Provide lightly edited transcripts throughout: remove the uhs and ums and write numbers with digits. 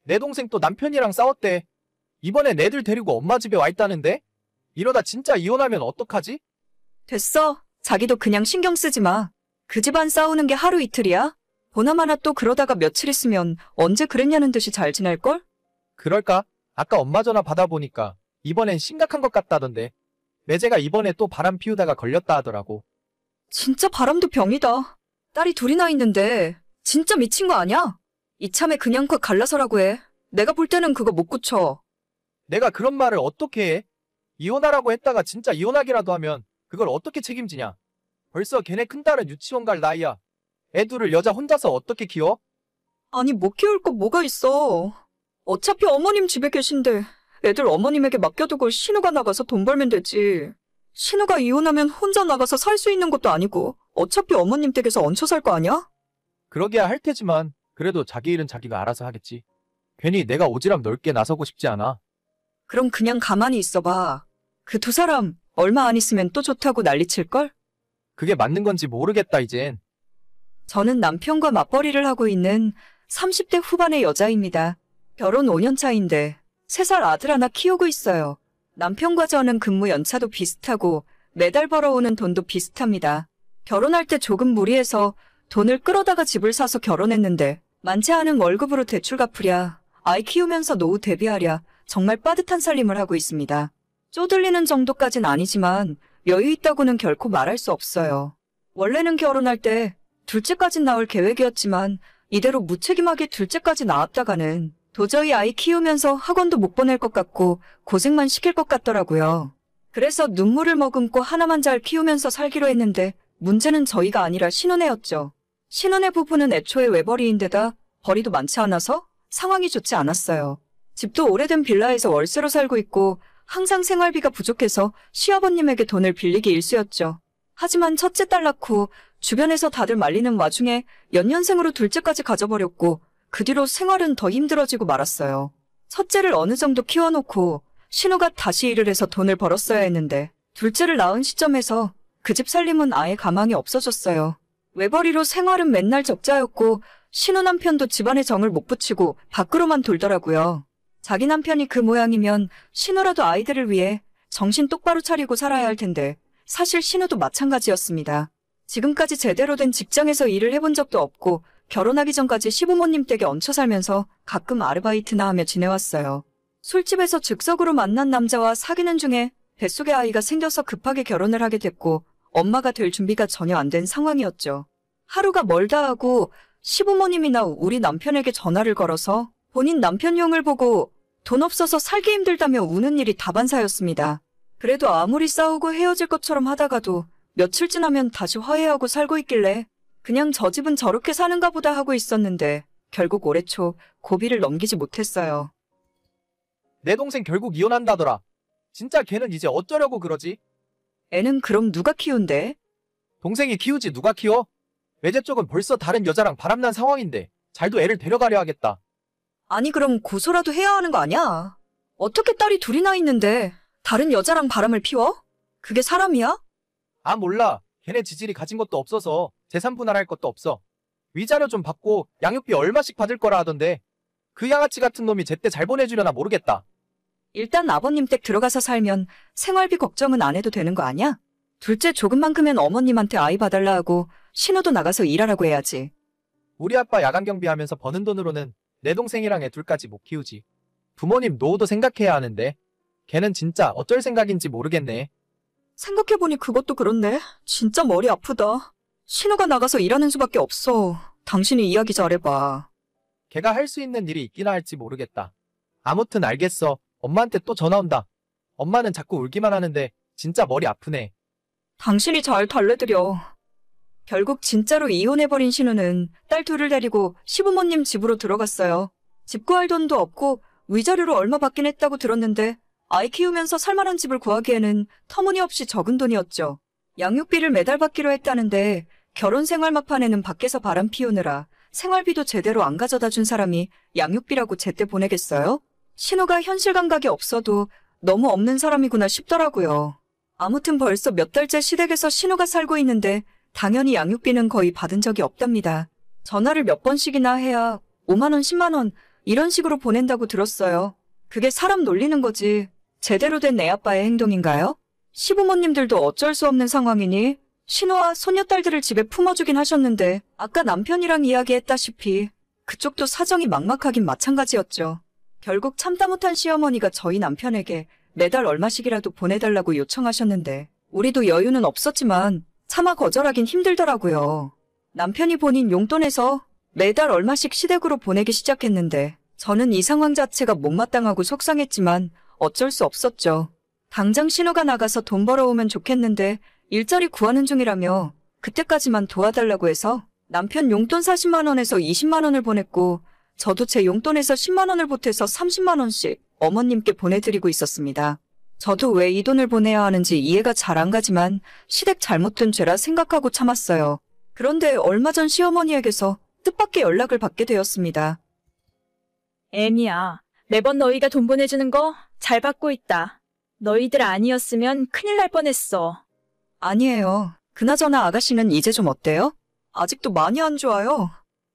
내 동생 또 남편이랑 싸웠대. 이번엔 애들 데리고 엄마 집에 와 있다는데? 이러다 진짜 이혼하면 어떡하지? 됐어. 자기도 그냥 신경 쓰지 마. 그 집안 싸우는 게 하루 이틀이야? 보나마나 또 그러다가 며칠 있으면 언제 그랬냐는 듯이 잘 지낼걸? 그럴까? 아까 엄마 전화 받아보니까 이번엔 심각한 것 같다던데. 매제가 이번에 또 바람 피우다가 걸렸다 하더라고. 진짜 바람도 병이다. 딸이 둘이나 있는데 진짜 미친 거 아니야? 이참에 그냥 콱 갈라서라고 해. 내가 볼 때는 그거 못 고쳐. 내가 그런 말을 어떻게 해? 이혼하라고 했다가 진짜 이혼하기라도 하면 그걸 어떻게 책임지냐? 벌써 걔네 큰딸은 유치원 갈 나이야. 애 둘을 여자 혼자서 어떻게 키워? 아니 못 키울 거 뭐가 있어. 어차피 어머님 집에 계신데 애들 어머님에게 맡겨두고 신우가 나가서 돈 벌면 되지. 신우가 이혼하면 혼자 나가서 살 수 있는 것도 아니고 어차피 어머님 댁에서 얹혀 살 거 아니야? 그러기야 할 테지만 그래도 자기 일은 자기가 알아서 하겠지. 괜히 내가 오지랖 넓게 나서고 싶지 않아. 그럼 그냥 가만히 있어봐. 그 두 사람 얼마 안 있으면 또 좋다고 난리칠걸? 그게 맞는 건지 모르겠다 이젠. 저는 남편과 맞벌이를 하고 있는 30대 후반의 여자입니다. 결혼 5년 차인데 3살 아들 하나 키우고 있어요. 남편과 저는 근무 연차도 비슷하고 매달 벌어오는 돈도 비슷합니다. 결혼할 때 조금 무리해서 돈을 끌어다가 집을 사서 결혼했는데 많지 않은 월급으로 대출 갚으랴, 아이 키우면서 노후 대비하랴 정말 빠듯한 살림을 하고 있습니다. 쪼들리는 정도까진 아니지만 여유 있다고는 결코 말할 수 없어요. 원래는 결혼할 때 둘째까진 낳을 계획이었지만 이대로 무책임하게 둘째까지 낳았다가는 도저히 아이 키우면서 학원도 못 보낼 것 같고 고생만 시킬 것 같더라고요. 그래서 눈물을 머금고 하나만 잘 키우면서 살기로 했는데 문제는 저희가 아니라 신혼애였죠. 신혼애 부부는 애초에 외벌이인데다 벌이도 많지 않아서 상황이 좋지 않았어요. 집도 오래된 빌라에서 월세로 살고 있고 항상 생활비가 부족해서 시아버님에게 돈을 빌리기 일쑤였죠. 하지만 첫째 딸 낳고 주변에서 다들 말리는 와중에 연년생으로 둘째까지 가져버렸고 그 뒤로 생활은 더 힘들어지고 말았어요. 첫째를 어느 정도 키워놓고 신우가 다시 일을 해서 돈을 벌었어야 했는데 둘째를 낳은 시점에서 그 집 살림은 아예 가망이 없어졌어요. 외벌이로 생활은 맨날 적자였고 신우 남편도 집안에 정을 못 붙이고 밖으로만 돌더라고요. 자기 남편이 그 모양이면 신우라도 아이들을 위해 정신 똑바로 차리고 살아야 할 텐데 사실 신우도 마찬가지였습니다. 지금까지 제대로 된 직장에서 일을 해본 적도 없고 결혼하기 전까지 시부모님 댁에 얹혀 살면서 가끔 아르바이트나 하며 지내왔어요. 술집에서 즉석으로 만난 남자와 사귀는 중에 뱃속에 아이가 생겨서 급하게 결혼을 하게 됐고 엄마가 될 준비가 전혀 안 된 상황이었죠. 하루가 멀다 하고 시부모님이나 우리 남편에게 전화를 걸어서 본인 남편 용을 보고 돈 없어서 살기 힘들다며 우는 일이 다반사였습니다. 그래도 아무리 싸우고 헤어질 것처럼 하다가도 며칠 지나면 다시 화해하고 살고 있길래 그냥 저 집은 저렇게 사는가 보다 하고 있었는데 결국 올해 초 고비를 넘기지 못했어요. 내 동생 결국 이혼한다더라. 진짜 걔는 이제 어쩌려고 그러지? 애는 그럼 누가 키운대? 동생이 키우지 누가 키워? 외제 쪽은 벌써 다른 여자랑 바람난 상황인데 잘도 애를 데려가려 하겠다. 아니 그럼 고소라도 해야 하는 거 아니야? 어떻게 딸이 둘이나 있는데 다른 여자랑 바람을 피워? 그게 사람이야? 아 몰라. 걔네 지질이 가진 것도 없어서 재산 분할할 것도 없어. 위자료 좀 받고 양육비 얼마씩 받을 거라 하던데 그 양아치 같은 놈이 제때 잘 보내주려나 모르겠다. 일단 아버님 댁 들어가서 살면 생활비 걱정은 안 해도 되는 거 아니야? 둘째 조금만 크면 어머님한테 아이 봐달라 하고 신우도 나가서 일하라고 해야지. 우리 아빠 야간 경비하면서 버는 돈으로는 내 동생이랑 애 둘까지 못 키우지. 부모님 노후도 생각해야 하는데 걔는 진짜 어쩔 생각인지 모르겠네. 생각해보니 그것도 그렇네. 진짜 머리 아프다. 신우가 나가서 일하는 수밖에 없어. 당신이 이야기 잘해봐. 걔가 할 수 있는 일이 있기나 할지 모르겠다. 아무튼 알겠어. 엄마한테 또 전화 온다. 엄마는 자꾸 울기만 하는데 진짜 머리 아프네. 당신이 잘 달래드려. 결국 진짜로 이혼해버린 신우는 딸 둘을 데리고 시부모님 집으로 들어갔어요. 집 구할 돈도 없고 위자료로 얼마 받긴 했다고 들었는데 아이 키우면서 살만한 집을 구하기에는 터무니없이 적은 돈이었죠. 양육비를 매달 받기로 했다는데 결혼 생활 막판에는 밖에서 바람 피우느라 생활비도 제대로 안 가져다 준 사람이 양육비라고 제때 보내겠어요? 신우가 현실 감각이 없어도 너무 없는 사람이구나 싶더라고요. 아무튼 벌써 몇 달째 시댁에서 신우가 살고 있는데 당연히 양육비는 거의 받은 적이 없답니다. 전화를 몇 번씩이나 해야 5만 원, 10만 원, 이런 식으로 보낸다고 들었어요. 그게 사람 놀리는 거지. 제대로 된 애 아빠의 행동인가요? 시부모님들도 어쩔 수 없는 상황이니 신우와 손녀딸들을 집에 품어주긴 하셨는데 아까 남편이랑 이야기했다시피 그쪽도 사정이 막막하긴 마찬가지였죠. 결국 참다 못한 시어머니가 저희 남편에게 매달 얼마씩이라도 보내달라고 요청하셨는데 우리도 여유는 없었지만 차마 거절하긴 힘들더라고요. 남편이 본인 용돈에서 매달 얼마씩 시댁으로 보내기 시작했는데 저는 이 상황 자체가 못마땅하고 속상했지만 어쩔 수 없었죠. 당장 신우가 나가서 돈 벌어오면 좋겠는데 일자리 구하는 중이라며 그때까지만 도와달라고 해서 남편 용돈 40만 원에서 20만 원을 보냈고 저도 제 용돈에서 10만 원을 보태서 30만 원씩 어머님께 보내드리고 있었습니다. 저도 왜 이 돈을 보내야 하는지 이해가 잘 안 가지만 시댁 잘못된 죄라 생각하고 참았어요. 그런데 얼마 전 시어머니에게서 뜻밖의 연락을 받게 되었습니다. 애미야, 매번 너희가 돈 보내주는 거 잘 받고 있다. 너희들 아니었으면 큰일 날 뻔했어. 아니에요. 그나저나 아가씨는 이제 좀 어때요? 아직도 많이 안 좋아요.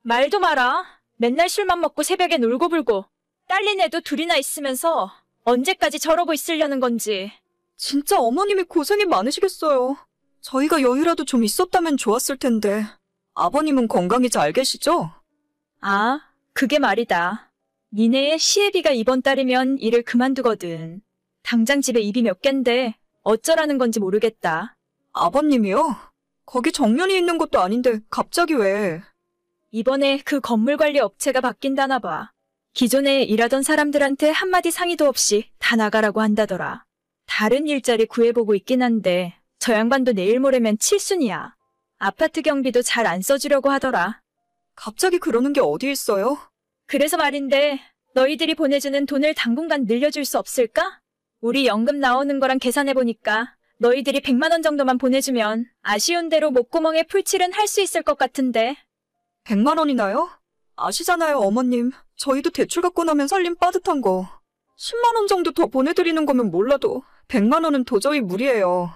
말도 마라. 맨날 술만 먹고 새벽에 놀고 불고. 딸린 애도 둘이나 있으면서 언제까지 저러고 있으려는 건지. 진짜 어머님이 고생이 많으시겠어요. 저희가 여유라도 좀 있었다면 좋았을 텐데. 아버님은 건강히 잘 계시죠? 아, 그게 말이다. 니네의 시애비가 이번 달이면 일을 그만두거든. 당장 집에 입이 몇 갠데 어쩌라는 건지 모르겠다. 아버님이요? 거기 정년이 있는 것도 아닌데 갑자기 왜? 이번에 그 건물 관리 업체가 바뀐다나 봐. 기존에 일하던 사람들한테 한마디 상의도 없이 다 나가라고 한다더라. 다른 일자리 구해보고 있긴 한데 저 양반도 내일 모레면 칠순이야. 아파트 경비도 잘 안 써주려고 하더라. 갑자기 그러는 게 어디 있어요? 그래서 말인데 너희들이 보내주는 돈을 당분간 늘려줄 수 없을까? 우리 연금 나오는 거랑 계산해보니까 너희들이 100만 원 정도만 보내주면 아쉬운 대로 목구멍에 풀칠은 할 수 있을 것 같은데. 100만 원이나요? 아시잖아요, 어머님. 저희도 대출 갖고 나면 살림 빠듯한 거. 10만 원 정도 더 보내드리는 거면 몰라도 100만 원은 도저히 무리예요.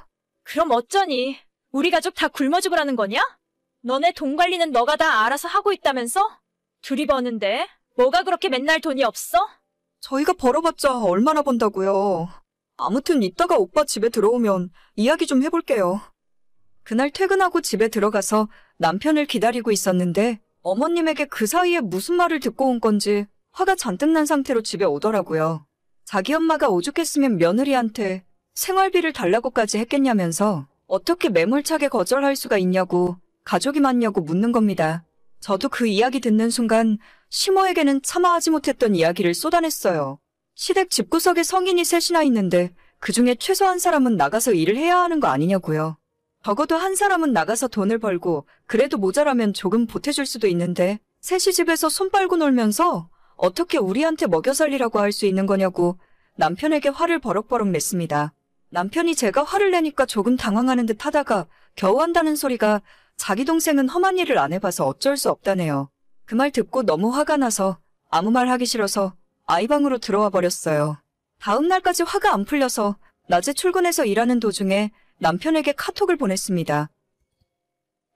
그럼 어쩌니? 우리 가족 다 굶어 죽으라는 거냐? 너네 돈 관리는 너가 다 알아서 하고 있다면서? 둘이 버는데 뭐가 그렇게 맨날 돈이 없어? 저희가 벌어봤자 얼마나 번다고요. 아무튼 이따가 오빠 집에 들어오면 이야기 좀 해볼게요. 그날 퇴근하고 집에 들어가서 남편을 기다리고 있었는데 어머님에게 그 사이에 무슨 말을 듣고 온 건지 화가 잔뜩 난 상태로 집에 오더라고요. 자기 엄마가 오죽했으면 며느리한테 생활비를 달라고까지 했겠냐면서 어떻게 매몰차게 거절할 수가 있냐고 가족이 많냐고 묻는 겁니다. 저도 그 이야기 듣는 순간 시모에게는 차마 하지 못했던 이야기를 쏟아냈어요. 시댁 집구석에 성인이 셋이나 있는데 그중에 최소 한 사람은 나가서 일을 해야 하는 거 아니냐고요. 적어도 한 사람은 나가서 돈을 벌고 그래도 모자라면 조금 보태줄 수도 있는데 셋이 집에서 손 빨고 놀면서 어떻게 우리한테 먹여 살리라고 할 수 있는 거냐고 남편에게 화를 버럭버럭 냈습니다. 남편이 제가 화를 내니까 조금 당황하는 듯 하다가 겨우 한다는 소리가 자기 동생은 험한 일을 안 해봐서 어쩔 수 없다네요. 그 말 듣고 너무 화가 나서 아무 말 하기 싫어서 아이방으로 들어와 버렸어요. 다음 날까지 화가 안 풀려서 낮에 출근해서 일하는 도중에 남편에게 카톡을 보냈습니다.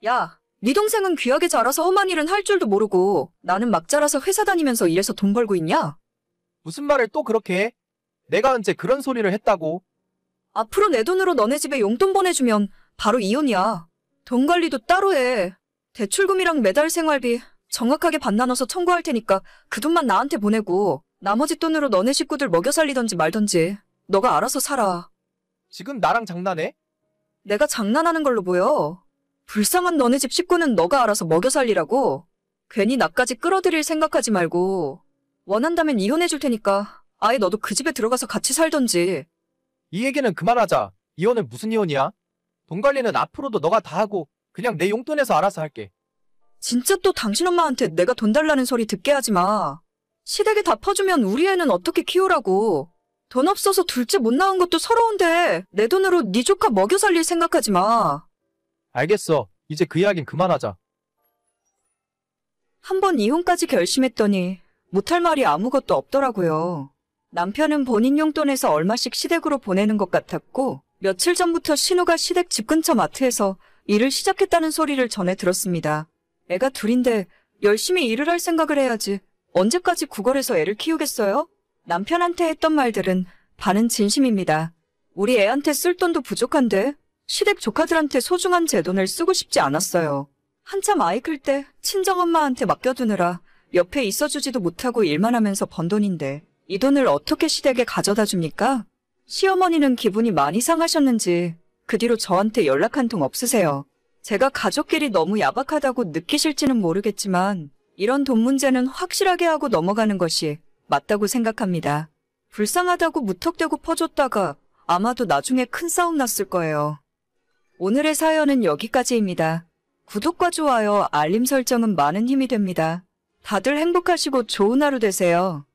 야, 네 동생은 귀하게 자라서 험한 일은 할 줄도 모르고 나는 막 자라서 회사 다니면서 일해서 돈 벌고 있냐? 무슨 말을 또 그렇게 해? 내가 언제 그런 소리를 했다고? 앞으로 내 돈으로 너네 집에 용돈 보내주면 바로 이혼이야. 돈 관리도 따로 해. 대출금이랑 매달 생활비 정확하게 반 나눠서 청구할 테니까 그 돈만 나한테 보내고 나머지 돈으로 너네 식구들 먹여 살리던지 말던지 너가 알아서 살아. 지금 나랑 장난해? 내가 장난하는 걸로 보여. 불쌍한 너네 집 식구는 너가 알아서 먹여 살리라고. 괜히 나까지 끌어들일 생각하지 말고 원한다면 이혼해줄 테니까 아예 너도 그 집에 들어가서 같이 살던지. 이 얘기는 그만하자. 이혼은 무슨 이혼이야? 돈 관리는 앞으로도 너가 다 하고 그냥 내 용돈에서 알아서 할게. 진짜 또 당신 엄마한테 내가 돈 달라는 소리 듣게 하지 마. 시댁에 다 퍼주면 우리 애는 어떻게 키우라고. 돈 없어서 둘째 못 낳은 것도 서러운데 내 돈으로 네 조카 먹여 살릴 생각하지 마. 알겠어. 이제 그 이야긴 그만하자. 한 번 이혼까지 결심했더니 못할 말이 아무것도 없더라고요. 남편은 본인 용돈에서 얼마씩 시댁으로 보내는 것 같았고 며칠 전부터 신우가 시댁 집 근처 마트에서 일을 시작했다는 소리를 전해 들었습니다. 애가 둘인데 열심히 일을 할 생각을 해야지 언제까지 구걸해서 애를 키우겠어요? 남편한테 했던 말들은 반은 진심입니다. 우리 애한테 쓸 돈도 부족한데 시댁 조카들한테 소중한 제 돈을 쓰고 싶지 않았어요. 한참 아이 클 때 친정엄마한테 맡겨두느라 옆에 있어주지도 못하고 일만 하면서 번 돈인데 이 돈을 어떻게 시댁에 가져다 줍니까? 시어머니는 기분이 많이 상하셨는지 그 뒤로 저한테 연락 한 통 없으세요. 제가 가족끼리 너무 야박하다고 느끼실지는 모르겠지만 이런 돈 문제는 확실하게 하고 넘어가는 것이 맞다고 생각합니다. 불쌍하다고 무턱대고 퍼줬다가 아마도 나중에 큰 싸움 났을 거예요. 오늘의 사연은 여기까지입니다. 구독과 좋아요, 알림 설정은 많은 힘이 됩니다. 다들 행복하시고 좋은 하루 되세요.